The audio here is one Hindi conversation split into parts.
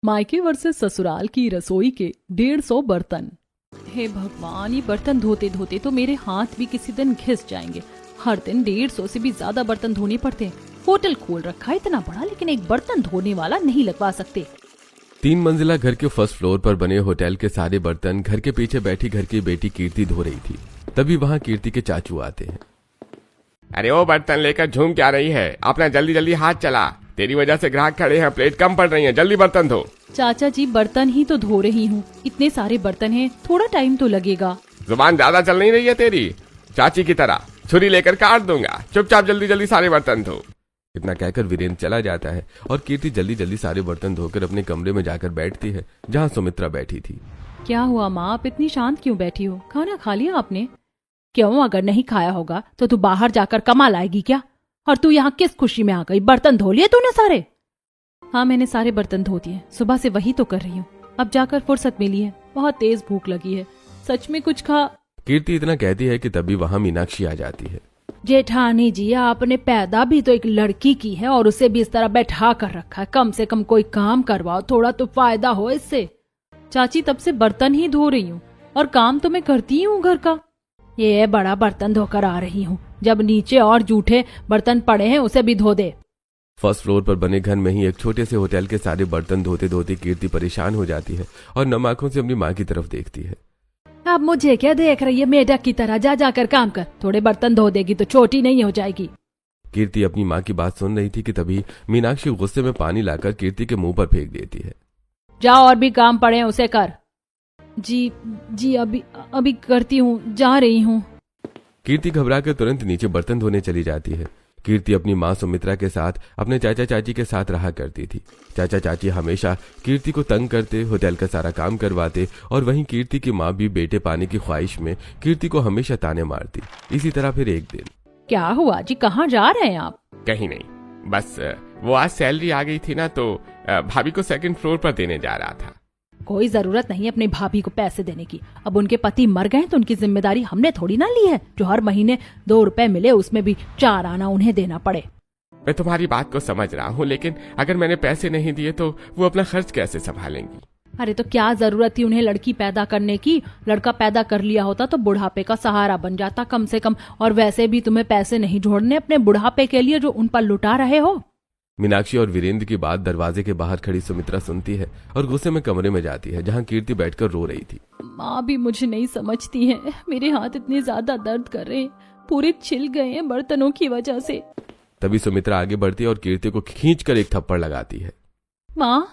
मायके वर्सेस ससुराल की रसोई के 150 बर्तन। हे भगवान, ये बर्तन धोते धोते तो मेरे हाथ भी किसी दिन घिस जाएंगे। हर दिन 150 से भी ज्यादा बर्तन धोने पड़ते हैं। होटल खोल रखा है इतना बड़ा, लेकिन एक बर्तन धोने वाला नहीं लगवा सकते। 3 मंजिला घर के फर्स्ट फ्लोर पर बने होटल के सारे बर्तन घर के पीछे बैठी घर की बेटी कीर्ति धो रही थी। तभी वहाँ कीर्ति के चाचू आते हैं। अरे वो बर्तन लेकर झूम क्या रही है? अपना जल्दी जल्दी हाथ चला, तेरी वजह से ग्राहक खड़े हैं, प्लेट कम पड़ रही है, जल्दी बर्तन धो। चाचा जी, बर्तन ही तो धो रही हूँ, इतने सारे बर्तन हैं, थोड़ा टाइम तो लगेगा। जुबान ज्यादा चल नहीं रही है तेरी? चाची की तरह छुरी लेकर काट दूंगा, चुपचाप जल्दी जल्दी सारे बर्तन धो। इतना कहकर वीरेंद्र चला जाता है और कीर्ति जल्दी जल्दी सारे बर्तन धोकर अपने कमरे में जाकर बैठती है जहाँ सुमित्रा बैठी थी। क्या हुआ माँ, आप इतनी शांत क्यों बैठी हो? खाना खा लिया आपने? क्यों, अगर नहीं खाया होगा तो तू बाहर जाकर कमा लाएगी क्या? और तू यहाँ किस खुशी में आ गई? बर्तन धो लिए तूने सारे? हाँ, मैंने सारे बर्तन धो दिए, सुबह से वही तो कर रही हूँ। अब जाकर फुर्सत मिली है, बहुत तेज भूख लगी है, सच में कुछ खा। कीर्ति इतना कहती है कि तभी वहाँ मीनाक्षी आ जाती है। जेठानी जी, आपने पैदा भी तो एक लड़की की है और उसे भी इस तरह बैठा कर रखा है। कम से कम कोई काम करवाओ, थोड़ा तो फायदा हो इससे। चाची, तब से बर्तन ही धो रही हूँ और काम तो मैं करती हूँ घर का। ये बड़ा बर्तन धोकर आ रही हूँ, जब नीचे और जूठे बर्तन पड़े हैं उसे भी धो दे। फर्स्ट फ्लोर पर बने घर में ही एक छोटे से होटल के सारे बर्तन धोते धोते कीर्ति परेशान हो जाती है और नम आंखों से अपनी माँ की तरफ देखती है। अब मुझे क्या देख रही है मेढक की तरह? जा जाकर काम कर, थोड़े बर्तन धो देगी तो छोटी नहीं हो जाएगी। कीर्ति अपनी माँ की बात सुन रही थी कि तभी मीनाक्षी गुस्से में पानी लाकर कीर्ति के मुंह पर फेंक देती है। जाओ, और भी काम पड़े हैं उसे कर। जी अभी करती हूँ, जा रही हूँ। कीर्ति घबरा कर तुरंत नीचे बर्तन धोने चली जाती है। कीर्ति अपनी माँ सुमित्रा के साथ अपने चाचा चाची के साथ रहा करती थी। चाचा चाची हमेशा कीर्ति को तंग करते, होटल का सारा काम करवाते और वहीं कीर्ति की माँ भी बेटे पाने की ख्वाहिश में कीर्ति को हमेशा ताने मारती। इसी तरह फिर एक दिन। क्या हुआ जी, कहाँ जा रहे हैं आप? कहीं नहीं, बस वो आज सैलरी आ गई थी ना, तो भाभी को 2nd फ्लोर पर देने जा रहा था। कोई जरूरत नहीं अपनी भाभी को पैसे देने की। अब उनके पति मर गए तो उनकी जिम्मेदारी हमने थोड़ी ना ली है। जो हर महीने 2 रुपए मिले उसमें भी 4 आना उन्हें देना पड़े। मैं तुम्हारी बात को समझ रहा हूँ, लेकिन अगर मैंने पैसे नहीं दिए तो वो अपना खर्च कैसे संभालेंगी? अरे तो क्या जरूरत थी उन्हें लड़की पैदा करने की? लड़का पैदा कर लिया होता तो बुढ़ापे का सहारा बन जाता कम से कम। और वैसे भी तुम्हें पैसे नहीं जोड़ने अपने बुढ़ापे के लिए जो उन पर लुटा रहे हो। मीनाक्षी और वीरेंद्र की बात दरवाजे के बाहर खड़ी सुमित्रा सुनती है और गुस्से में कमरे में जाती है जहाँ कीर्ति बैठकर रो रही थी। माँ भी मुझे नहीं समझती है, मेरे हाथ इतने ज्यादा दर्द कर रहे हैं, पूरे छिल गए हैं बर्तनों की वजह से। तभी सुमित्रा आगे बढ़ती है और कीर्ति को खींचकर एक थप्पड़ लगाती है। माँ,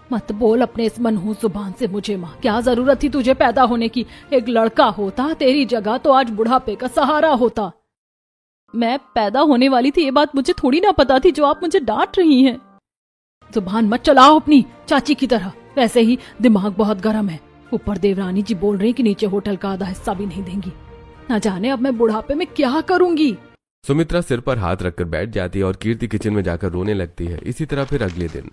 मत बोल अपने इस मनहूस जुबान से मुझे। माँ, क्या जरूरत थी तुझे पैदा होने की? एक लड़का होता तेरी जगह तो आज बुढ़ापे का सहारा होता। मैं पैदा होने वाली थी ये बात मुझे थोड़ी ना पता थी जो आप मुझे डांट रही हैं। जुबान मत चलाओ अपनी चाची की तरह, वैसे ही दिमाग बहुत गर्म है। ऊपर देवरानी जी बोल रही कि नीचे होटल का आधा हिस्सा भी नहीं देंगी। ना जाने अब मैं बुढ़ापे में क्या करूंगी। सुमित्रा सिर पर हाथ रखकर बैठ जाती है और कीर्ति किचन में जाकर रोने लगती है। इसी तरह फिर अगले दिन।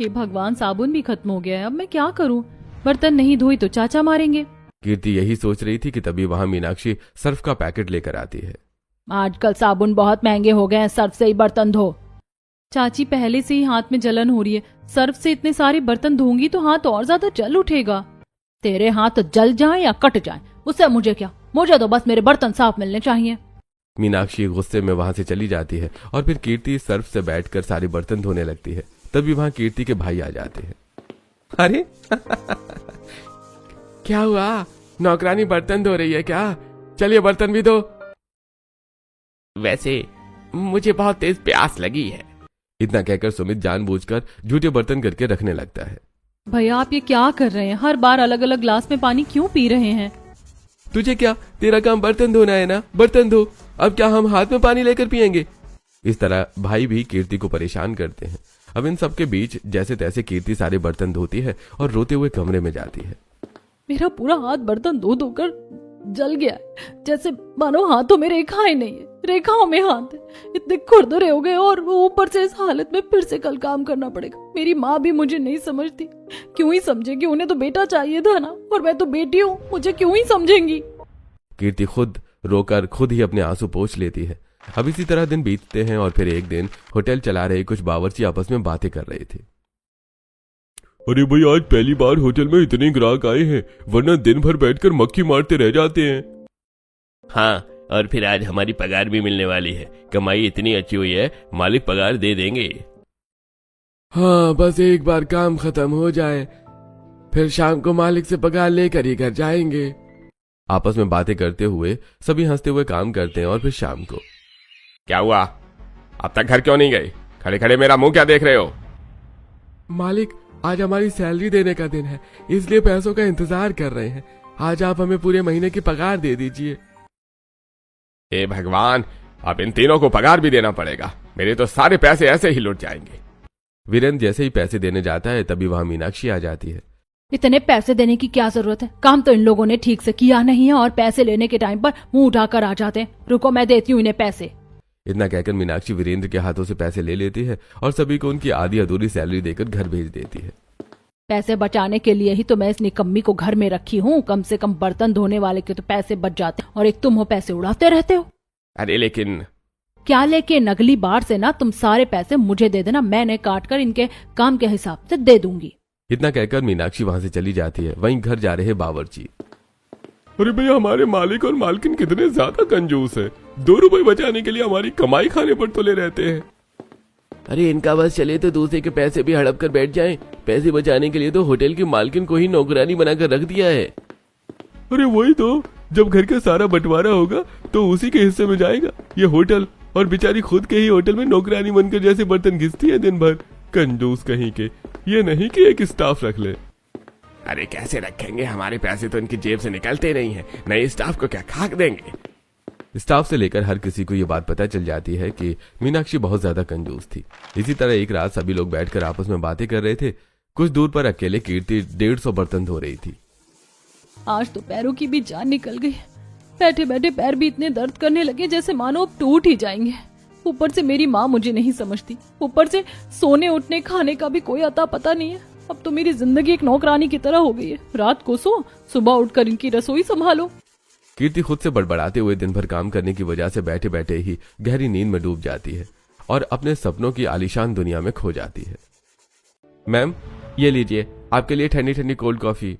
हे भगवान, साबुन भी खत्म हो गया है, अब मैं क्या करूं? बर्तन नहीं धोई तो चाचा मारेंगे। कीर्ति यही सोच रही थी कि तभी वहाँ मीनाक्षी सर्फ का पैकेट लेकर आती है। आजकल साबुन बहुत महंगे हो गए हैं, सर्फ से ही बर्तन धो। चाची, पहले से ही हाथ में जलन हो रही है, सर्फ से इतने सारे बर्तन धोंगी तो हाथ और ज्यादा जल उठेगा। तेरे हाथ जल जाए या कट जाए उससे मुझे क्या, मुझे तो बस मेरे बर्तन साफ मिलने चाहिए। मीनाक्षी गुस्से में वहां से चली जाती है और फिर कीर्ति सर्फ से बैठकर सारे बर्तन धोने लगती है। तभी वहां कीर्ति के भाई आ जाते हैं। अरे क्या हुआ? नौकरानी बर्तन धो रही है क्या? चलिए बर्तन भी धो। वैसे मुझे बहुत तेज प्यास लगी है। इतना कहकर सुमित जानबूझकर झूठे बर्तन करके रखने लगता है। भैया, आप ये क्या कर रहे हैं? हर बार अलग अलग ग्लास में पानी क्यों पी रहे हैं? तुझे क्या, तेरा काम बर्तन धोना है ना, बर्तन धो। अब क्या हम हाथ में पानी लेकर पियेंगे? इस तरह भाई भी कीर्ति को परेशान करते हैं। अब इन सबके बीच जैसे तैसे कीर्ति सारे बर्तन धोती है और रोते हुए कमरे में जाती है। मेरा पूरा हाथ बर्तन धो धोकर जल गया, जैसे मानो हाथों में रेखाएं नहीं है, रेखाओं में हाथ है। इतने खुरदुरे हो गए और ऊपर से इस हालत में फिर से कल काम करना पड़ेगा। मेरी माँ भी मुझे नहीं समझती। क्यों ही समझेगी? उन्हें तो बेटा चाहिए था ना, और मैं तो बेटी हूँ, मुझे क्यों ही समझेंगी? कीर्ति खुद रोकर खुद ही अपने आंसू पोंछ लेती है। अब इसी तरह दिन बीतते हैं और फिर एक दिन होटल चला रहे कुछ बावर्ची आपस में बातें कर रहे थे। अरे भाई, आज पहली बार होटल में इतने ग्राहक आए हैं, वरना दिन भर बैठकर मक्खी मारते रह जाते हैं। हाँ, और फिर आज हमारी पगार भी मिलने वाली है। कमाई इतनी अच्छी हुई है, मालिक पगार दे देंगे। हाँ, बस एक बार काम खत्म हो जाए, फिर शाम को मालिक से पगार लेकर ही घर जाएंगे। आपस में बातें करते हुए सभी हंसते हुए काम करते हैं और फिर शाम को। क्या हुआ, अब तक घर क्यों नहीं गए? खड़े खड़े मेरा मुंह क्या देख रहे हो? मालिक, आज हमारी सैलरी देने का दिन है, इसलिए पैसों का इंतजार कर रहे हैं। आज आप हमें पूरे महीने की पगार दे दीजिए। हे भगवान, अब इन तीनों को पगार भी देना पड़ेगा। मेरे तो सारे पैसे ऐसे ही लुट जाएंगे। वीरेंद्र जैसे ही पैसे देने जाता है तभी वहां मीनाक्षी आ जाती है। इतने पैसे देने की क्या जरूरत है? काम तो इन लोगों ने ठीक से किया नहीं है और पैसे लेने के टाइम पर मुंह उठाकर आ जाते हैं। रुको, मैं देती हूँ इन्हें पैसे। इतना कहकर मीनाक्षी वीरेंद्र के हाथों से पैसे ले लेती है और सभी को उनकी आधी अधूरी सैलरी देकर घर भेज देती है। पैसे बचाने के लिए ही तो मैं इस निकम्मी को घर में रखी हूँ। कम से कम बर्तन धोने वाले के तो पैसे बच जाते हैं और एक तुम हो पैसे उड़ाते रहते हो। अरे लेकिन क्या लेकिन? अगली बार से ना तुम सारे पैसे मुझे दे देना, मैंने काट कर इनके काम के हिसाब से दे दूंगी। इतना कहकर मीनाक्षी वहां से चली जाती है। वहीं घर जा रहे बावर्ची। अरे भैया, हमारे मालिक और मालकिन कितने ज्यादा कंजूस है। 2 रुपए बचाने के लिए हमारी कमाई खाने पर तुले रहते हैं। अरे इनका बस चले तो दूसरे के पैसे भी हड़प कर बैठ जाएं। पैसे बचाने के लिए तो होटल की मालकिन को ही नौकरानी बनाकर रख दिया है। अरे वही तो, जब घर का सारा बंटवारा होगा तो उसी के हिस्से में जाएगा ये होटल, और बेचारी खुद के ही होटल में नौकरानी बनकर जैसे बर्तन घिसती है दिन भर। कंजूस कहीं के, ये नहीं कि एक स्टाफ रख ले। अरे कैसे रखेंगे, हमारे पैसे तो इनकी जेब से निकलते नहीं है। नए स्टाफ को क्या खाक देंगे? स्टाफ से लेकर हर किसी को ये बात पता चल जाती है कि मीनाक्षी बहुत ज्यादा कंजूस थी। इसी तरह एक रात सभी लोग बैठकर आपस में बातें कर रहे थे। कुछ दूर पर अकेले कीर्ति 150 बर्तन धो रही थी। आज तो पैरों की भी जान निकल गई। बैठे बैठे पैर भी इतने दर्द करने लगे जैसे मानो अब टूट ही जाएंगे। ऊपर से मेरी माँ मुझे नहीं समझती, ऊपर से सोने उठने खाने का भी कोई अता पता नहीं है। अब तो मेरी जिंदगी एक नौकरानी की तरह हो गई है। रात को सो, सुबह उठकर इनकी रसोई संभालो। कीर्ति खुद से बड़बड़ाते हुए दिन भर काम करने की वजह से बैठे बैठे ही गहरी नींद में डूब जाती है और अपने सपनों की आलीशान दुनिया में खो जाती है। मैम, ये लीजिए आपके लिए ठंडी ठंडी कोल्ड कॉफी।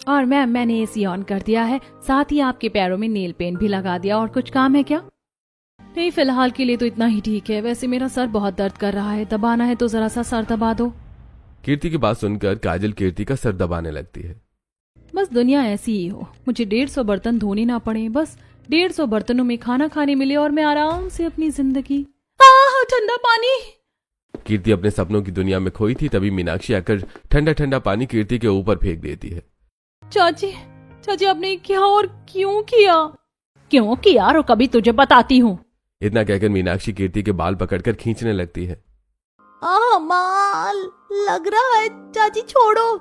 और मैम, मैंने एसी ऑन कर दिया है, साथ ही आपके पैरों में नेल पेंट भी लगा दिया। और कुछ काम है क्या? नहीं, फिलहाल के लिए तो इतना ही ठीक है। वैसे मेरा सर बहुत दर्द कर रहा है, दबाना है तो जरा सा सर दबा दो। कीर्ति की बात सुनकर काजल कीर्ति का सर दबाने लगती है। बस दुनिया ऐसी ही हो, मुझे 150 बर्तन धोने ना पड़े, बस 150 बर्तनों में खाना खाने मिले और मैं आराम से अपनी जिंदगी। ठंडा पानी। कीर्ति अपने सपनों की दुनिया में खोई थी, तभी मीनाक्षी आकर ठंडा ठंडा पानी कीर्ति के ऊपर फेंक देती है। चाची, चाची आपने क्या और क्यों किया? क्यों किया और कभी तुझे बताती हूँ। इतना कहकर मीनाक्षी कीर्ति के बाल पकड़कर खींचने लगती है। माल लग रहा है, चाची छोड़ो।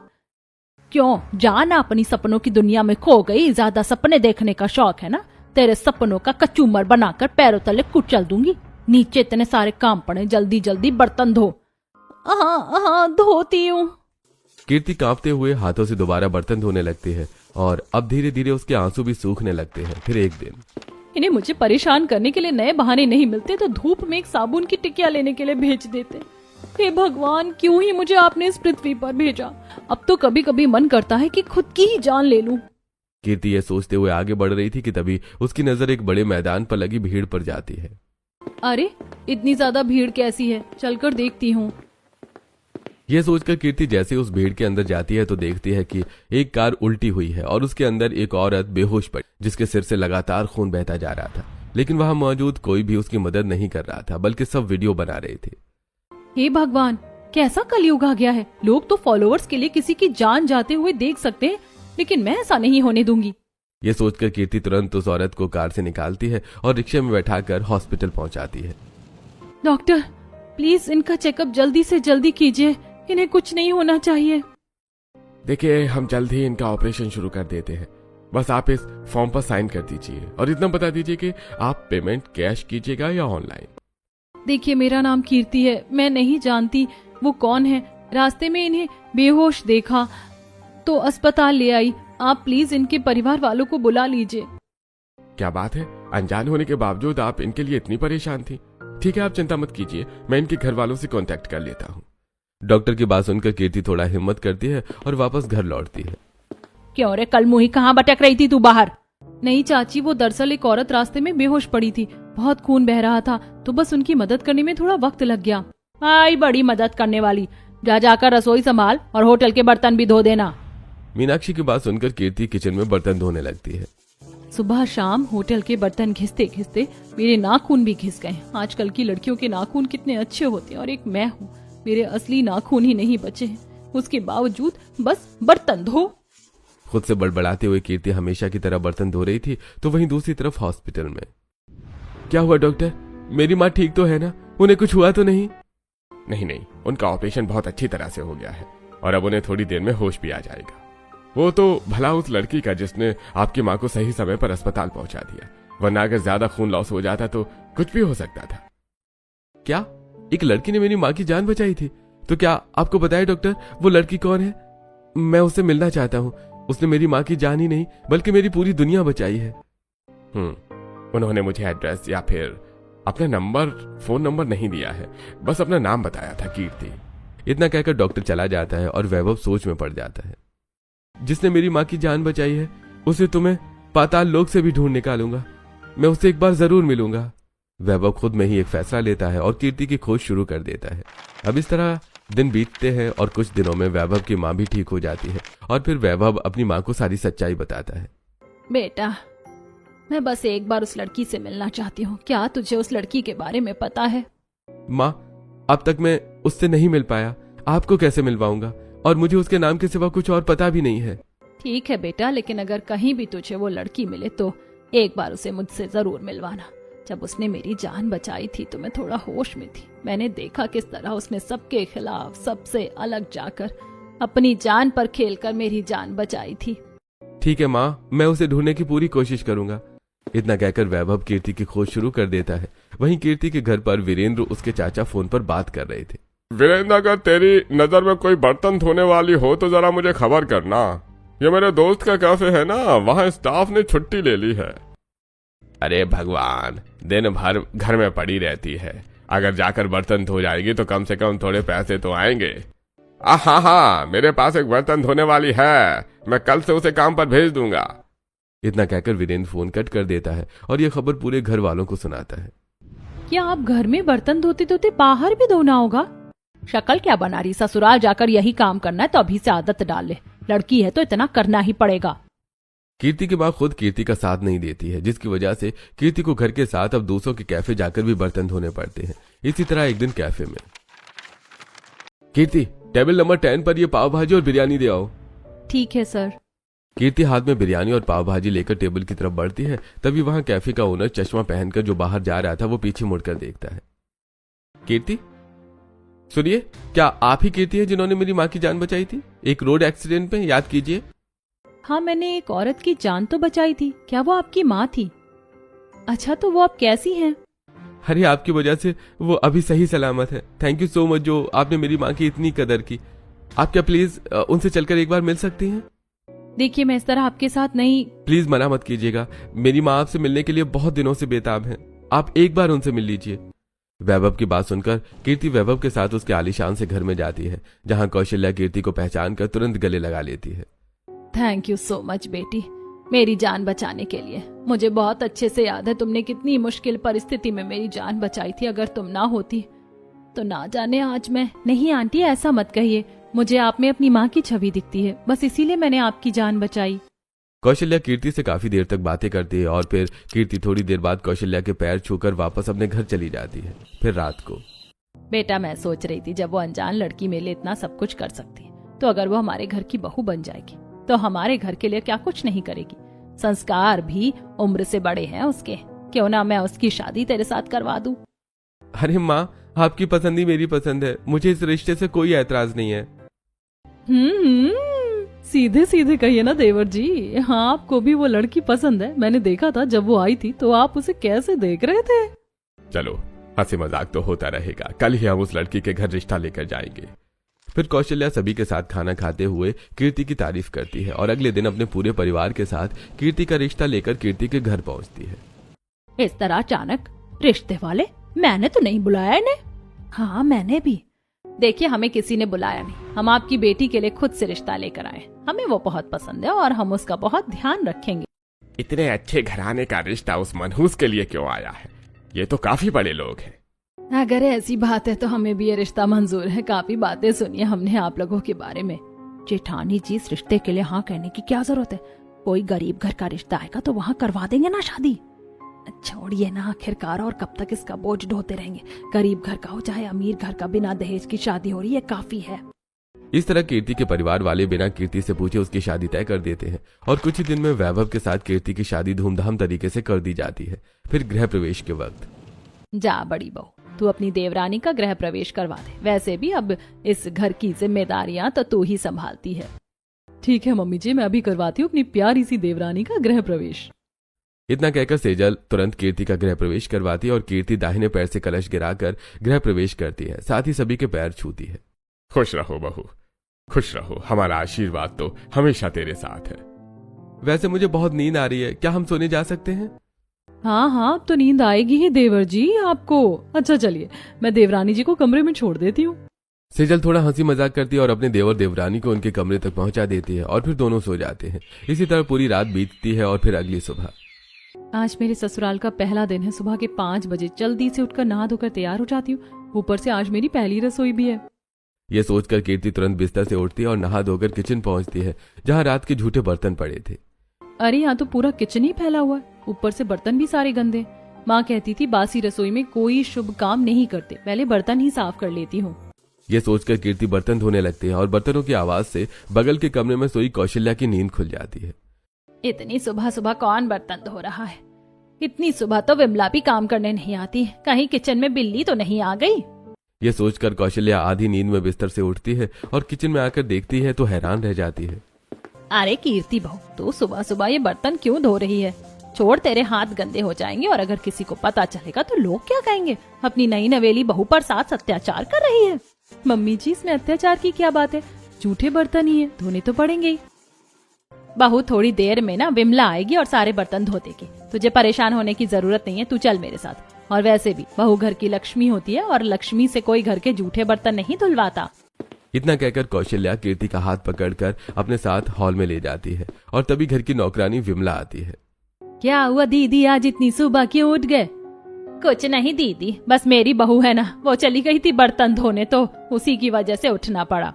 क्यों? जाना अपनी सपनों की दुनिया में खो गई। ज्यादा सपने देखने का शौक है ना? तेरे सपनों का कचूमर बनाकर पैरों तले कुचल दूंगी। नीचे इतने सारे काम पड़े, जल्दी जल्दी बर्तन धो। हाँ, धोती हूँ। कीर्ति कांपते हुए हाथों से दोबारा बर्तन धोने लगती है और अब धीरे धीरे उसके आंसू भी सूखने लगते हैं। फिर एक दिन इन्हें मुझे परेशान करने के लिए नए बहाने नहीं मिलते तो धूप में एक साबुन की टिकिया लेने के लिए भेज देते। हे भगवान, क्यों ही मुझे आपने इस पृथ्वी पर भेजा? अब तो कभी कभी मन करता है कि खुद की ही जान ले लूं। कीर्ति ये सोचते हुए आगे बढ़ रही थी कि तभी उसकी नजर एक बड़े मैदान पर लगी भीड़ पर जाती है। अरे, इतनी ज्यादा भीड़ कैसी है? चलकर देखती हूँ। यह सोचकर कीर्ति जैसे उस भीड़ के अंदर जाती है तो देखती है कि एक कार उल्टी हुई है और उसके अंदर एक औरत बेहोश पड़ी, जिसके सिर से लगातार खून बहता जा रहा था। लेकिन वहां मौजूद कोई भी उसकी मदद नहीं कर रहा था, बल्कि सब वीडियो बना रहे थे। हे भगवान, कैसा कलयुग आ गया है। लोग तो फॉलोअर्स के लिए किसी की जान जाते हुए देख सकते हैं, लेकिन मैं ऐसा नहीं होने दूंगी। ये सोचकर कीर्ति तुरंत उस औरत को कार से निकालती है और रिक्शे में बैठाकर हॉस्पिटल पहुंचाती है। डॉक्टर, प्लीज इनका चेकअप जल्दी से जल्दी कीजिए, इन्हें कुछ नहीं होना चाहिए। देखिए, हम जल्द ही इनका ऑपरेशन शुरू कर देते हैं। बस आप इस फॉर्म पर साइन कर दीजिए और इतना बता दीजिए कि आप पेमेंट कैश कीजिएगा या ऑनलाइन। देखिए, मेरा नाम कीर्ति है, मैं नहीं जानती वो कौन है। रास्ते में इन्हें बेहोश देखा तो अस्पताल ले आई। आप प्लीज इनके परिवार वालों को बुला लीजिए। क्या बात है, अनजान होने के बावजूद आप इनके लिए इतनी परेशान थी। ठीक है, आप चिंता मत कीजिए, मैं इनके घर वालों से कांटेक्ट कर लेता हूँ। डॉक्टर की बात सुनकर कीर्ति थोड़ा हिम्मत करती है और वापस घर लौटती है। क्यों रे कल मुही कहाँ भटक रही थी तू बाहर? नहीं चाची, वो दरअसल एक औरत रास्ते में बेहोश पड़ी थी, बहुत खून बह रहा था, तो बस उनकी मदद करने में थोड़ा वक्त लग गया। आई बड़ी मदद करने वाली, जा जाकर रसोई संभाल और होटल के बर्तन भी धो देना। मीनाक्षी की बात सुनकर कीर्ति किचन में बर्तन धोने लगती है। सुबह शाम होटल के बर्तन घिसते घिसते मेरे नाखून भी घिस गए। आजकल की लड़कियों के नाखून कितने अच्छे होते हैं और एक मैं हूँ, मेरे असली नाखून ही नहीं बचे हैं। उसके बावजूद बस बर्तन धो। खुद से बड़बड़ाते हुए कीर्ति हमेशा की तरह बर्तन धो रही थी तो वहीं दूसरी तरफ हॉस्पिटल में। क्या हुआ डॉक्टर, मेरी माँ ठीक तो है ना? उन्हें कुछ हुआ तो नहीं? नहीं, उनका ऑपरेशन बहुत अच्छी तरह से हो गया है और अब उन्हें थोड़ी देर में होश भी आ जाएगा। वो तो भला उस लड़की का जिसने आपकी माँ को सही समय पर अस्पताल पहुंचा दिया, वरना अगर ज्यादा खून लॉस हो जाता तो कुछ भी हो सकता था। क्या एक लड़की ने मेरी माँ की जान बचाई थी? तो क्या आपको बताया डॉक्टर वो लड़की कौन है? मैं उससे मिलना चाहता हूँ। उसने मेरी माँ की जान ही नहीं बल्कि मेरी पूरी दुनिया बचाई है। उन्होंने मुझे एड्रेस या फिर अपना नंबर, फोन नंबर नहीं दिया है, बस अपना नाम बताया था, कीर्ति। इतना कहकर डॉक्टर चला जाता है और वैभव सोच में पड़ जाता है। जिसने मेरी माँ की जान बचाई है उसे तुम्हें पाताल लोक से भी ढूंढ निकालूंगा। मैं उससे एक बार जरूर मिलूंगा। वैभव खुद में ही एक फैसला लेता है और कीर्ति की खोज शुरू कर देता है। अब इस तरह दिन बीतते हैं और कुछ दिनों में वैभव की माँ भी ठीक हो जाती है और फिर वैभव अपनी माँ को सारी सच्चाई बताता है। बेटा, मैं बस एक बार उस लड़की से मिलना चाहती हूँ। क्या तुझे उस लड़की के बारे में पता है? माँ, अब तक मैं उससे नहीं मिल पाया, आपको कैसे मिलवाऊंगा? और मुझे उसके नाम के सिवा कुछ और पता भी नहीं है। ठीक है बेटा, लेकिन अगर कहीं भी तुझे वो लड़की मिले तो एक बार उसे मुझसे जरूर मिलवाना। जब उसने मेरी जान बचाई थी तो मैं थोड़ा होश में थी। मैंने देखा किस तरह उसने सबके खिलाफ सबसे अलग जाकर अपनी जान पर खेलकर मेरी जान बचाई थी। ठीक है माँ, मैं उसे ढूंढने की पूरी कोशिश करूंगा। इतना कहकर वैभव कीर्ति की खोज शुरू कर देता है। वहीं कीर्ति के घर पर वीरेंद्र उसके चाचा फोन पर बात कर रहे थे। वीरेंद्र, अगर तेरी नजर में कोई बर्तन धोने वाली हो तो जरा मुझे खबर करना। ये मेरे दोस्त का कैफे है ना, वहाँ स्टाफ ने छुट्टी ले ली है। अरे भगवान, दिन भर घर में पड़ी रहती है, अगर जाकर बर्तन धो जाएगी तो कम से कम थोड़े पैसे तो आएंगे। हाँ, मेरे पास एक बर्तन धोने वाली है, मैं कल से उसे काम पर भेज दूंगा। इतना कहकर वीरेंद्र फोन कट कर देता है और यह खबर पूरे घर वालों को सुनाता है। क्या आप घर में बर्तन धोते धोते बाहर भी धोना होगा? शक्ल क्या बना रही, ससुराल जाकर यही काम करना है तो अभी से आदत डाल ले। लड़की है तो इतना करना ही पड़ेगा। कीर्ति की माँ खुद कीर्ति का साथ नहीं देती है, जिसकी वजह से कीर्ति को घर के साथ अब दूसरों के कैफे जाकर भी बर्तन धोने पड़ते हैं। इसी तरह एक दिन कैफे में, कीर्ति टेबल नंबर 10 पर ये पाव भाजी और बिरयानी दे आओ। ठीक है सर। कीर्ति हाथ में बिरयानी और पाव भाजी लेकर टेबल की तरफ बढ़ती है। तभी वहां कैफे का ओनर चश्मा पहनकर जो बाहर जा रहा था वो पीछे मुड़कर देखता है। कीर्ति, सुनिए, क्या आप ही कीर्ति है जिन्होंने मेरी माँ की जान बचाई थी एक रोड एक्सीडेंट में? याद कीजिए। हाँ, मैंने एक औरत की जान तो बचाई थी। क्या वो आपकी माँ थी? अच्छा, तो वो आप कैसी हैं? अरे आपकी वजह से वो अभी सही सलामत है। थैंक यू सो मच जो आपने मेरी माँ की इतनी कदर की। आप क्या प्लीज उनसे चलकर एक बार मिल सकती हैं? देखिए, मैं इस तरह आपके साथ नहीं। प्लीज मना मत कीजिएगा, मेरी माँ आपसे मिलने के लिए बहुत दिनों से बेताब है। आप एक बार उनसे मिल लीजिए। वैभव की बात सुनकर कीर्ति वैभव के साथ उसके आलीशान से घर में जाती है, जहां कौशल्या कीर्ति को पहचान कर तुरंत गले लगा लेती है। थैंक यू सो मच बेटी, मेरी जान बचाने के लिए। मुझे बहुत अच्छे से याद है तुमने कितनी मुश्किल परिस्थिति में मेरी जान बचाई थी। अगर तुम ना होती तो ना जाने आज मैं। नहीं आंटी, ऐसा मत कहिए, मुझे आप में अपनी माँ की छवि दिखती है, बस इसीलिए मैंने आपकी जान बचाई। कौशल्या कीर्ति से काफी देर तक बातें करती है और फिर कीर्ति थोड़ी देर बाद कौशल्या के पैर छूकर वापस अपने घर चली जाती है। फिर रात को, बेटा मैं सोच रही थी जब वो अनजान लड़की मेरे लिए इतना सब कुछ कर सकती है तो अगर वो हमारे घर की बहू बन जाएगी तो हमारे घर के लिए क्या कुछ नहीं करेगी। संस्कार भी उम्र से बड़े हैं उसके, क्यों ना मैं उसकी शादी तेरे साथ करवा दूं। अरे माँ, आपकी पसंद ही मेरी पसंद है, मुझे इस रिश्ते से कोई ऐतराज नहीं है। सीधे सीधे कहिए ना देवर जी। हाँ, आपको भी वो लड़की पसंद है। मैंने देखा था जब वो आई थी तो आप उसे कैसे देख रहे थे। चलो, हंसी मजाक तो होता रहेगा, कल ही हम उस लड़की के घर रिश्ता लेकर जाएंगे। फिर कौशल्या सभी के साथ खाना खाते हुए कीर्ति की तारीफ करती है और अगले दिन अपने पूरे परिवार के साथ कीर्ति का रिश्ता लेकर कीर्ति के घर पहुंचती है। इस तरह अचानक रिश्ते वाले? मैंने तो नहीं बुलाया इन्हें। हाँ, मैंने भी। देखिए, हमें किसी ने बुलाया नहीं, हम आपकी बेटी के लिए खुद से रिश्ता लेकर आए। हमें वो बहुत पसंद है और हम उसका बहुत ध्यान रखेंगे। इतने अच्छे घराने का रिश्ता उस मनहूस के लिए क्यों आया है? ये तो काफी बड़े लोग हैं। अगर ऐसी बात है तो हमें भी ये रिश्ता मंजूर है। काफी बातें सुनी है हमने आप लोगों के बारे में। जेठानी जी, इस रिश्ते के लिए हाँ कहने की क्या जरूरत है? कोई गरीब घर का रिश्ता आएगा तो वहाँ करवा देंगे ना शादी। छोड़िए ना, आखिरकार और कब तक इसका बोझ ढोते रहेंगे? गरीब घर का हो चाहे अमीर घर का, बिना दहेज की शादी हो रही है, काफी है। इस तरह कीर्ति के परिवार वाले बिना कीर्ति से पूछे उसकी शादी तय कर देते हैं और कुछ ही दिन में वैभव के साथ कीर्ति की शादी धूमधाम तरीके से कर दी जाती है। फिर गृह प्रवेश के वक्त, जा बड़ी बहू, तू अपनी देवरानी का गृह प्रवेश करवा दे। वैसे भी अब इस घर की जिम्मेदारियां तो तू ही संभालती है। ठीक है मम्मी जी, मैं अभी करवाती हूँ अपनी प्यारी सी देवरानी का गृह प्रवेश। इतना कहकर सेजल तुरंत कीर्ति का गृह प्रवेश करवाती है और कीर्ति दाहिने पैर से कलश गिराकर गृह प्रवेश करती है, साथ ही सभी के पैर छूती है। खुश रहो बहू, खुश रहो। हमारा आशीर्वाद तो हमेशा तेरे साथ है। वैसे मुझे बहुत नींद आ रही है, क्या हम सोने जा सकते हैं? हाँ हाँ, अब तो नींद आएगी ही देवर जी आपको। अच्छा चलिए, मैं देवरानी जी को कमरे में छोड़ देती हूँ। सेजल थोड़ा हंसी मजाक करती है और अपने देवर देवरानी को उनके कमरे तक पहुंचा देती है और फिर दोनों सो जाते हैं। इसी तरह पूरी रात बीतती है और फिर अगली सुबह। आज मेरे ससुराल का पहला दिन है। सुबह के 5 बजे जल्दी से उठकर नहा धोकर तैयार हो जाती हूँ। ऊपर से आज मेरी पहली रसोई भी है। ये सोचकर कीर्ति तुरंत बिस्तर से उठती है और नहा धोकर किचन पहुंचती है, जहां रात के झूठे बर्तन पड़े थे। अरे यहाँ तो पूरा किचन ही फैला हुआ है, ऊपर से बर्तन भी सारे गंदे। माँ कहती थी बासी रसोई में कोई शुभ काम नहीं करते, पहले बर्तन ही साफ कर लेती हूँ। ये सोचकर कीर्ति बर्तन धोने लगती है और बर्तनों की आवाज से बगल के कमरे में सोई कौशल्या की नींद खुल जाती है। इतनी सुबह सुबह कौन बर्तन धो रहा है? इतनी सुबह तो विमला भी काम करने नहीं आती। कहीं किचन में बिल्ली तो नहीं आ गई? ये सोचकर कौशल्या आधी नींद में बिस्तर से उठती है और किचन में आकर देखती है तो हैरान रह जाती है। अरे कीर्ति बहू, तू सुबह सुबह ये बर्तन क्यों धो रही है? छोड़, तेरे हाथ गंदे हो जाएंगे और अगर किसी को पता चलेगा तो लोग क्या कहेंगे? अपनी नई नवेली बहू पर साथ अत्याचार कर रही है। मम्मी जी, इसमें अत्याचार की क्या बात है? झूठे बर्तन ही है, धोने तो पड़ेंगे ही। बहू, थोड़ी देर में ना विमला आएगी और सारे बर्तन धो देगी। तुझे परेशान होने की जरूरत नहीं है, तू चल मेरे साथ। और वैसे भी बहू घर की लक्ष्मी होती है और लक्ष्मी से कोई घर के झूठे बर्तन नहीं धुलवाता। इतना कहकर कौशल्या कीर्ति का हाथ पकड़कर अपने साथ हॉल में ले जाती है और तभी घर की नौकरानी विमला आती है। क्या हुआ दीदी, आज इतनी सुबह क्यों उठ गए? कुछ नहीं दीदी, बस मेरी बहू है ना, वो चली गई थी बर्तन धोने तो उसी की वजह से उठना पड़ा।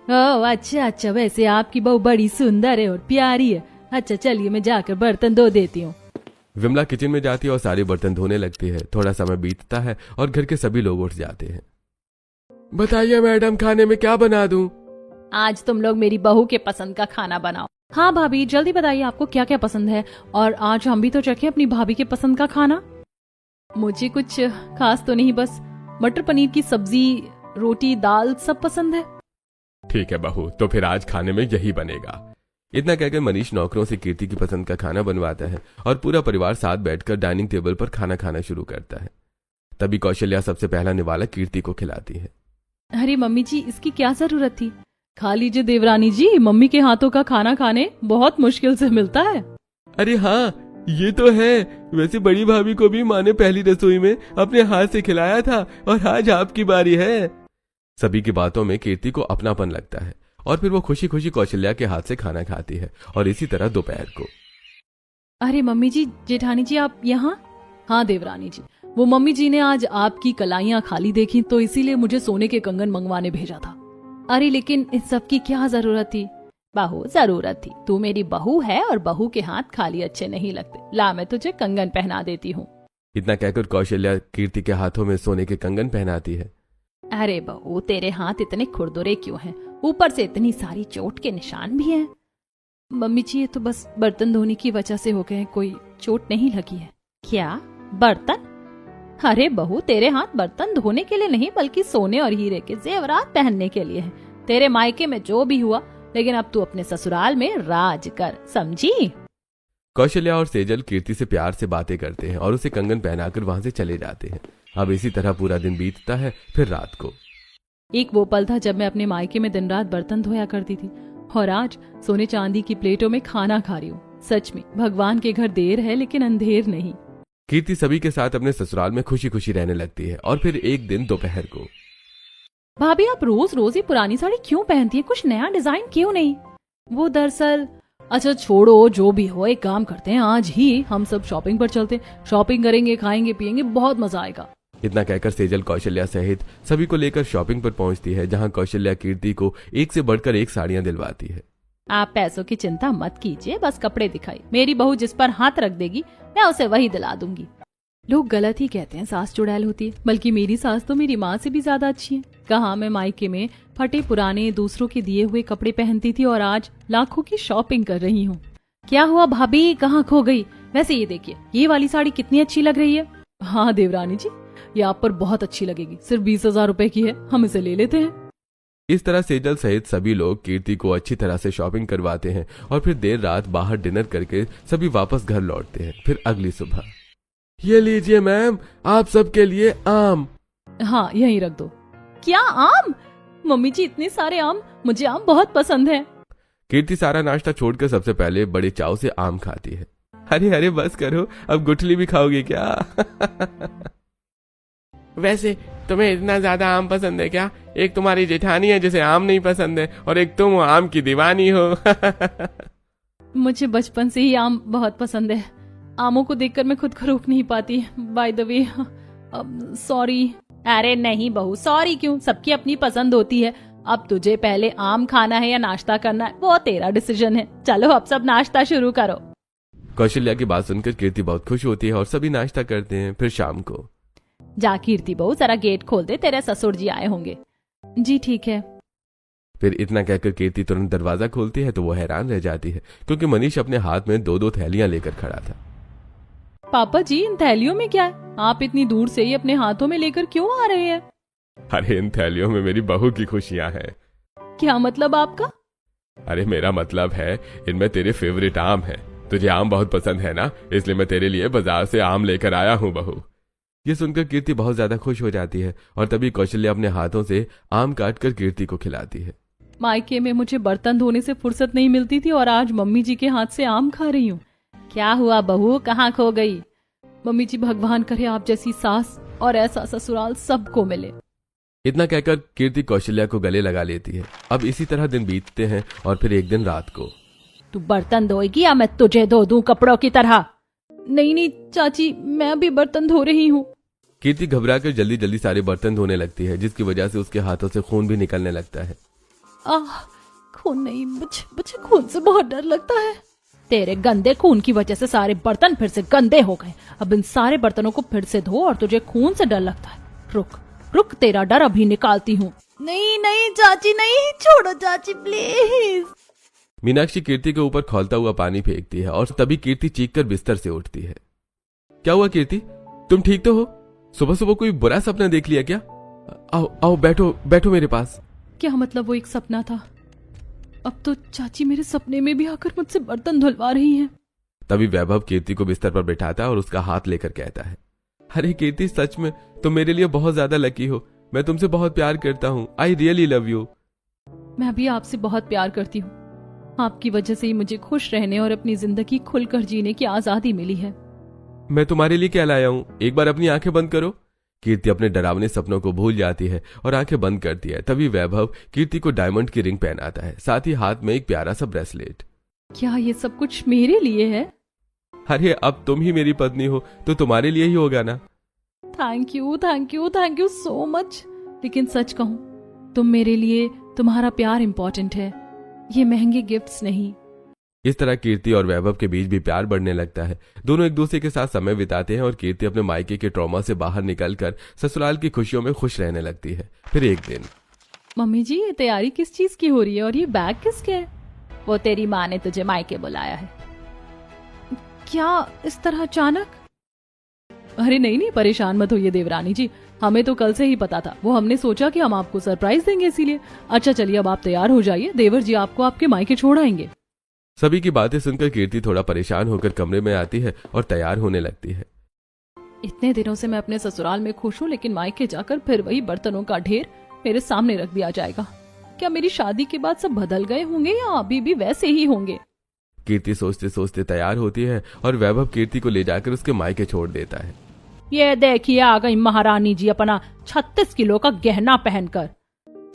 ओह अच्छा अच्छा, वैसे आपकी बहू बड़ी सुंदर है और प्यारी है। अच्छा चलिए, मैं जाकर बर्तन धो देती हूँ। विमला किचन में जाती है और सारे बर्तन धोने लगती है। थोड़ा समय बीतता है और घर के सभी लोग उठ जाते हैं। बताइए मैडम, खाने में क्या बना दूं? आज तुम लोग मेरी बहू के पसंद का खाना बनाओ। हाँ भाभी, जल्दी बताइए आपको क्या क्या पसंद है, और आज हम भी तो चखें अपनी भाभी के पसंद का खाना। मुझे कुछ खास तो नहीं, बस मटर पनीर की सब्जी, रोटी, दाल सब पसंद है। ठीक है बहू, तो फिर आज खाने में यही बनेगा। इतना कहकर मनीष नौकरों से कीर्ति की पसंद का खाना बनवाता है और पूरा परिवार साथ बैठकर डाइनिंग टेबल पर खाना खाना शुरू करता है। तभी कौशल्या सबसे पहला निवाला कीर्ति को खिलाती है। अरे मम्मी जी, इसकी क्या जरूरत थी? खा लीजिए देवरानी जी, मम्मी के हाथों का खाना खाने बहुत मुश्किल से मिलता है। अरे हाँ, ये तो है। वैसे बड़ी भाभी को भी माँ ने पहली रसोई में अपने हाथ से खिलाया था और आज आपकी बारी है। सभी की बातों में कीर्ति को अपनापन लगता है और फिर वो खुशी खुशी कौशल्या के हाथ से खाना खाती है। और इसी तरह दोपहर को। अरे मम्मी जी, जेठानी जी आप यहाँ? हाँ देवरानी जी, वो मम्मी जी ने आज आपकी कलाइयाँ खाली देखी तो इसीलिए मुझे सोने के कंगन मंगवाने भेजा था। अरे लेकिन इस सब की क्या जरूरत थी? बहू, जरूरत थी। तू मेरी बहू है और बहू के हाथ खाली अच्छे नहीं लगते। ला, मैं तुझे कंगन पहना देती हूँ। इतना कहकर कौशल्या कीर्ति के हाथों में सोने के कंगन पहनाती है। अरे बहू, तेरे हाथ इतने खुरदुरे क्यों हैं? ऊपर से इतनी सारी चोट के निशान भी हैं। मम्मी जी, ये तो बस बर्तन धोने की वजह से हो गए, कोई चोट नहीं लगी है। क्या बर्तन? अरे बहू, तेरे हाथ बर्तन धोने के लिए नहीं बल्कि सोने और हीरे के जेवरात पहनने के लिए हैं। तेरे मायके में जो भी हुआ, लेकिन अब तू अपने ससुराल में राज कर, समझी? कौशल्या और सेजल कीर्ति से प्यार से बातें करते हैं और उसे कंगन पहनाकर वहां से चले जाते हैं। अब इसी तरह पूरा दिन बीतता है। फिर रात को। एक वो पल था जब मैं अपने मायके में दिन रात बर्तन धोया करती थी और आज सोने चांदी की प्लेटों में खाना खा रही हूँ। सच में भगवान के घर देर है लेकिन अंधेर नहीं। कीर्ति सभी के साथ अपने ससुराल में खुशी खुशी रहने लगती है। और फिर एक दिन दोपहर को भाभी आप रोज रोज ये पुरानी साड़ी क्यों पहनती है? कुछ नया डिजाइन क्यों नहीं? वो दरअसल अच्छा छोड़ो, जो भी हो, एक काम करते हैं, आज ही हम सब शॉपिंग पर चलते, शॉपिंग करेंगे, खाएंगे पिएंगे, बहुत मजा आएगा। इतना कहकर सेजल कौशल्या सहित सभी को लेकर शॉपिंग पर पहुंचती है, जहां कौशल्या कीर्ति को एक से बढ़कर एक साड़ियां दिलवाती है। आप पैसों की चिंता मत कीजिए, बस कपड़े दिखाई, मेरी बहू जिस पर हाथ रख देगी मैं उसे वही दिला दूंगी। लोग गलत ही कहते हैं सास चुड़ैल होती है, बल्कि मेरी सास तो मेरी माँ से भी ज्यादा अच्छी है। कहा मैं मायके में फटे पुराने दूसरों के दिए हुए कपड़े पहनती थी और आज लाखों की शॉपिंग कर रही हूँ। क्या हुआ भाभी, कहाँ खो गई? वैसे ये देखिए, ये वाली साड़ी कितनी अच्छी लग रही है। हाँ देवरानी जी, ये आप पर बहुत अच्छी लगेगी, सिर्फ 20,000 रुपए की है, हम इसे ले लेते हैं। इस तरह सेजल सहित सभी लोग कीर्ति को अच्छी तरह से शॉपिंग करवाते हैं और फिर देर रात बाहर डिनर करके सभी वापस घर लौटते हैं। फिर अगली सुबह, ये लीजिए मैम, आप सबके लिए आम। हाँ यहीं रख दो। क्या आम? मम्मी जी इतने सारे आम, मुझे आम बहुत पसंद है। कीर्ति सारा नाश्ता छोड़कर सबसे पहले बड़े चाव से आम खाती है। अरे अरे बस करो, अब गुठली भी खाओगे क्या? वैसे तुम्हें इतना ज्यादा आम पसंद है क्या? एक तुम्हारी जेठानी है जिसे आम नहीं पसंद है और एक तुम आम की दीवानी हो। मुझे बचपन से ही आम बहुत पसंद है। आमों को देखकर मैं खुद को रोक नहीं पाती। By the way, sorry. अरे नहीं बहू, सॉरी क्यों? सबकी अपनी पसंद होती है। अब तुझे पहले आम खाना है या नाश्ता करना है, वो तेरा डिसीजन है। चलो अब सब नाश्ता शुरू करो। कौशल्या की बात सुनकर कीर्ति बहुत खुश होती है और सभी नाश्ता करते हैं। फिर शाम को, जा कीर्ति बहू जरा गेट खोल दे, तेरे ससुर जी आए होंगे। जी ठीक है। फिर इतना कहकर कीर्ति तुरंत दरवाजा खोलती है तो वो हैरान रह जाती है, क्योंकि मनीष अपने हाथ में 2-2 थैलियां लेकर खड़ा था। पापा जी, इन थैलियों में क्या है? आप इतनी दूर से ही अपने हाथों में लेकर क्यों आ रहे हैं? अरे इन थैलियों में मेरी बहू की खुशियां हैं। क्या मतलब आपका? अरे मेरा मतलब है, इनमें तेरे फेवरेट आम है। तुझे आम बहुत पसंद है ना, इसलिए मैं तेरे लिए बाजार से आम लेकर आया हूँ बहू। ये सुनकर कीर्ति बहुत ज्यादा खुश हो जाती है और तभी कौशल्या अपने हाथों से आम काटकर कीर्ति को खिलाती है। मायके में मुझे बर्तन धोने से फुर्सत नहीं मिलती थी और आज मम्मी जी के हाथ से आम खा रही हूँ। क्या हुआ बहू, कहाँ खो गई? मम्मी जी भगवान करे आप जैसी सास और ऐसा ससुराल सबको मिले। इतना कहकर कीर्ति कौशल्या को गले लगा लेती है। अब इसी तरह दिन बीतते हैं और फिर एक दिन रात को, तू बर्तन धोएगी या मैं तुझे धो दूं कपड़ों की तरह? नहीं नहीं चाची, मैं अभी बर्तन धो रही हूँ। कीर्ति घबराकर जल्दी जल्दी सारे बर्तन धोने लगती है, जिसकी वजह से उसके हाथों से खून भी निकलने लगता है। खून नहीं, मुझे खून से बहुत डर लगता है। तेरे गंदे खून की वजह से सारे बर्तन फिर से गंदे हो गए। अब इन सारे बर्तनों को फिर से धो और तुझे खून से डर लगता है। रुक रुक, तेरा डर अभी निकालती हूँ। नहीं नहीं चाची, नहीं, छोड़ो चाची प्लीज। मीनाक्षी कीर्ति के ऊपर खौलता हुआ पानी फेंकती है और तभी कीर्ति चीखकर बिस्तर से उठती है। क्या हुआ कीर्ति, तुम ठीक तो हो? सुबह सुबह कोई बुरा सपना देख लिया क्या? आओ आओ, बैठो बैठो मेरे पास। क्या मतलब वो एक सपना था? अब तो चाची मेरे सपने में भी आकर मुझसे बर्तन धुलवा रही हैं। तभी वैभव कीर्ति को बिस्तर पर बिठाता है और उसका हाथ लेकर कहता है, अरे कीर्ति, सच में तुम मेरे लिए बहुत ज्यादा लकी हो। मैं तुमसे बहुत प्यार करता हूँ। I really love you. मैं भी आपसे बहुत प्यार करती हूँ। आपकी वजह से ही मुझे खुश रहने और अपनी जिंदगी खुलकर जीने की आजादी मिली है। मैं तुम्हारे लिए क्या लाया हूँ, एक बार अपनी आंखें बंद करो। कीर्ति अपने डरावने सपनों को भूल जाती है और आंखें बंद करती है। तभी वैभव कीर्ति को डायमंड की रिंग पहनाता है, साथ ही हाथ में एक प्यारा सा ब्रेसलेट। क्या ये सब कुछ मेरे लिए है? अरे अब तुम ही मेरी पत्नी हो तो तुम्हारे लिए ही होगा ना। Thank you thank you thank you so much. लेकिन सच कहूँ, तुम मेरे लिए तुम्हारा प्यार इम्पोर्टेंट है, ये महंगे गिफ्ट्स नहीं। इस तरह कीर्ति और वैभव के बीच भी प्यार बढ़ने लगता है। दोनों एक दूसरे के साथ समय बिताते हैं और कीर्ति अपने मायके के ट्रॉमा से बाहर निकलकर ससुराल की खुशियों में खुश रहने लगती है। फिर एक दिन, मम्मी जी ये तैयारी किस चीज की हो रही है और ये बैग किसके है? वो तेरी माँ ने तुझे मायके बुलाया है। क्या इस तरह अचानक? अरे नहीं नहीं, परेशान मत होइए देवरानी जी, हमें तो कल से ही पता था। वो हमने सोचा कि हम आपको सरप्राइज देंगे इसीलिए। अच्छा चलिए अब आप तैयार हो जाइए, देवर जी आपको आपके मायके छोड़ आएंगे। सभी की बातें सुनकर कीर्ति थोड़ा परेशान होकर कमरे में आती है और तैयार होने लगती है। इतने दिनों से मैं अपने ससुराल में खुश हूँ, लेकिन मायके जाकर फिर वही बर्तनों का ढेर मेरे सामने रख दिया जाएगा। क्या मेरी शादी के बाद सब बदल गए होंगे या अभी भी वैसे ही होंगे? कीर्ति सोचते सोचते तैयार होती है और वैभव कीर्ति को ले जाकर उसके मायके छोड़ देता है। ये देखिए आ गई महारानी जी अपना 36 किलो का गहना पहनकर।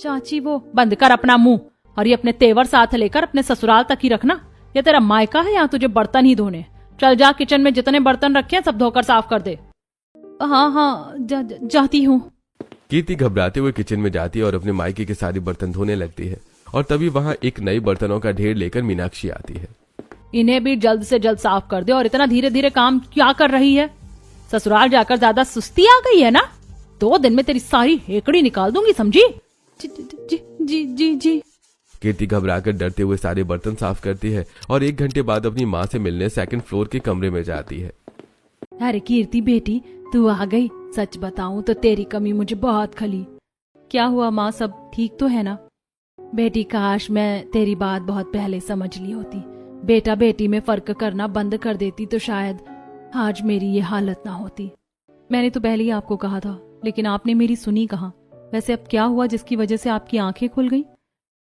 चाची वो बंद कर अपना मुंह, और ये अपने तेवर साथ लेकर अपने ससुराल तक ही रखना। ये तेरा मायका है, यहाँ तुझे बर्तन ही धोने। चल जा, किचन में जितने बर्तन रखे हैं सब धोकर साफ कर दे। हाँ, जाती हूँ। कीर्ति घबराते हुए किचन में जाती है और अपने मायके के सारे बर्तन धोने लगती है। और तभी वहां एक नई बर्तनों का ढेर लेकर मीनाक्षी आती है। इन्हें भी जल्द से जल्द साफ कर दे। और इतना धीरे धीरे काम क्या कर रही है? ससुराल जाकर ज्यादा सुस्ती आ गई है ना? 2 दिन में तेरी सारी हेकड़ी निकाल दूंगी, समझी? जी जी जी जी जी। कीर्ति घबराकर डरते हुए सारे बर्तन साफ करती है और 1 घंटे बाद अपनी माँ से मिलने 2nd फ्लोर के कमरे में जाती है। अरे कीर्ति बेटी, तू आ गई। सच बताऊं तो तेरी कमी मुझे बहुत खली। क्या हुआ माँ, सब ठीक तो है ना? बेटी, काश मैं तेरी बात बहुत पहले समझ ली होती। बेटा बेटी में फर्क करना बंद कर देती तो शायद आज मेरी ये हालत ना होती। मैंने तो पहले ही आपको कहा था, लेकिन आपने मेरी सुनी कहाँ। वैसे अब क्या हुआ जिसकी वजह से आपकी आंखें खुल गई?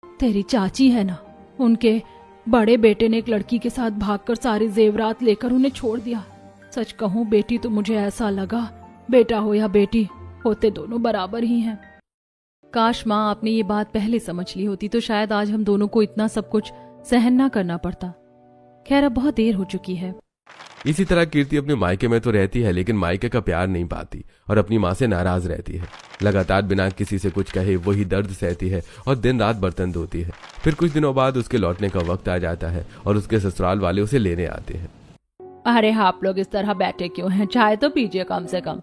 तेरी चाची है ना, उनके बड़े बेटे ने एक लड़की के साथ भागकर सारे जेवरात लेकर उन्हें छोड़ दिया। सच कहूँ बेटी, तो मुझे ऐसा लगा बेटा हो या बेटी होते दोनों बराबर ही हैं। काश माँ आपने ये बात पहले समझ ली होती तो शायद आज हम दोनों को इतना सब कुछ सहन ना करना पड़ता। खैर, अब बहुत देर हो चुकी है। इसी तरह कीर्ति अपने मायके में तो रहती है, लेकिन मायके का प्यार नहीं पाती और अपनी माँ से नाराज रहती है। लगातार बिना किसी से कुछ कहे वही दर्द सहती है और दिन रात बर्तन धोती है। फिर कुछ दिनों बाद उसके लौटने का वक्त आ जाता है और उसके ससुराल वाले उसे लेने आते हैं। अरे आप लोग इस तरह बैठे क्यों हैं? चाय तो पीजिए कम से कम।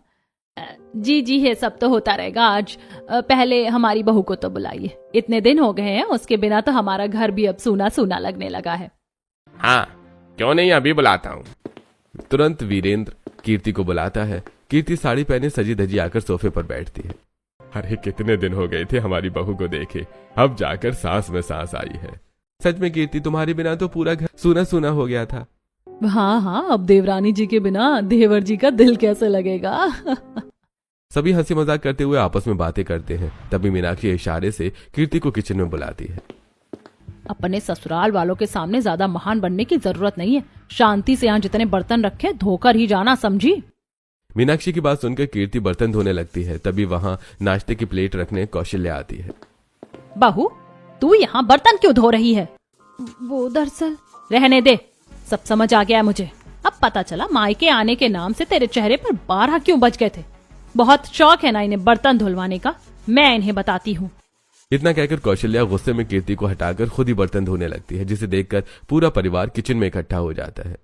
जी जी, ये सब तो होता रहेगा। आज पहले हमारी बहू को तो बुलाइए। इतने दिन हो गए हैं, उसके बिना तो हमारा घर भी अब सूना सूना लगने लगा है। हाँ, क्यों नहीं, अभी बुलाता हूँ। तुरंत वीरेंद्र कीर्ति को बुलाता है। कीर्ति साड़ी पहने सजी धजी आकर सोफे पर बैठती है। अरे कितने दिन हो गए थे हमारी बहू को देखे, अब जाकर सांस में सांस आई है। सच में कीर्ति, तुम्हारे बिना तो पूरा घर सूना सूना हो गया था। हाँ, अब देवरानी जी के बिना देवर जी का दिल कैसे लगेगा? सभी हंसी मजाक करते हुए आपस में बातें करते हैं। तभी मीनाक्षी इशारे से कीर्ति को किचन में बुलाती है। अपने ससुराल वालों के सामने ज्यादा महान बनने की जरूरत नहीं है। शांति से यहाँ जितने बर्तन रखे धोकर ही जाना, समझी? मीनाक्षी की बात सुनकर कीर्ति बर्तन धोने लगती है। तभी वहाँ नाश्ते की प्लेट रखने कौशल्या आती है। बहू, तू यहाँ बर्तन क्यों धो रही है? वो दरअसल। रहने दे, सब समझ आ गया है मुझे। अब पता चला मायके आने के नाम से तेरे चेहरे पर 12 क्यों बज गए थे। बहुत शौक है ना इन्हें बर्तन धुलवाने का, मैं इन्हें बताती हूँ। इतना कहकर कौशल्या गुस्से में कीर्ति को हटाकर खुद ही बर्तन धोने लगती है, जिसे देखकर पूरा परिवार किचन में इकट्ठा हो जाता है।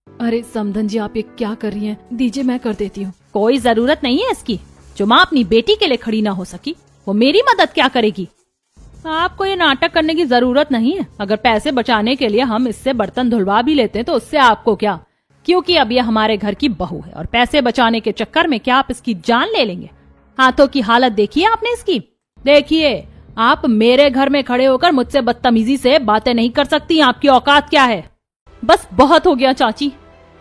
अरे समधन जी, आप ये क्या कर रही हैं? दीजिए, मैं कर देती हूँ। कोई जरूरत नहीं है इसकी। जो माँ अपनी बेटी के लिए खड़ी ना हो सकी, वो मेरी मदद क्या करेगी? आपको ये नाटक करने की जरूरत नहीं है। अगर पैसे बचाने के लिए हम इससे बर्तन धुलवा भी लेते हैं तो उससे आपको क्या, क्योंकि अब ये हमारे घर की बहू है और पैसे बचाने के चक्कर में क्या आप इसकी जान ले लेंगे? हाथों की हालत देखिए आपने इसकी। देखिए, आप मेरे घर में खड़े होकर मुझसे बदतमीजी से बातें नहीं कर सकती। आपकी औकात क्या है? बस बहुत हो गया चाची।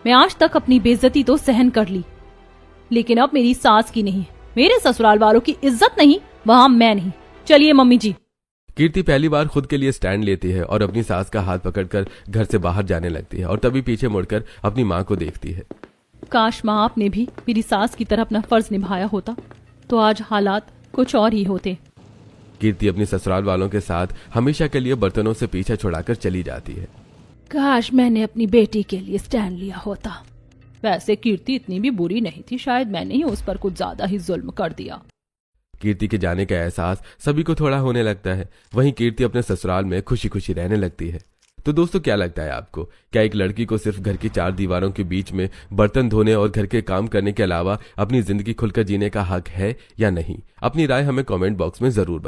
मैं आज तक अपनी बेइज्जती तो सहन कर ली, लेकिन अब मेरी सास की नहीं, मेरे ससुराल वालों की इज्जत नहीं, वहां मैं नहीं। चलिए मम्मी जी। कीर्ति पहली बार खुद के लिए स्टैंड लेती है और अपनी सास का हाथ पकड़कर घर से बाहर जाने लगती है और तभी पीछे मुड़कर अपनी माँ को देखती है। काश माँ आपने भी मेरी सास की तरह अपना फर्ज निभाया होता तो आज हालात कुछ और ही होते। कीर्ति अपनी ससुराल वालों के साथ हमेशा के लिए बर्तनों से पीछा छुड़ाकर चली जाती है। काश मैंने अपनी बेटी के लिए स्टैंड लिया होता। वैसे कीर्ति इतनी भी बुरी नहीं थी, शायद मैंने ही उस पर कुछ ज्यादा ही जुल्म कर दिया। कीर्ति के जाने का एहसास सभी को थोड़ा होने लगता है। वहीं कीर्ति अपने ससुराल में खुशी खुशी रहने लगती है। तो दोस्तों, क्या लगता है आपको, क्या एक लड़की को सिर्फ घर की 4 दीवारों के बीच में बर्तन धोने और घर के काम करने के अलावा अपनी जिंदगी खुलकर जीने का हक है या नहीं? अपनी राय हमें कमेंट बॉक्स में जरूर बताएं।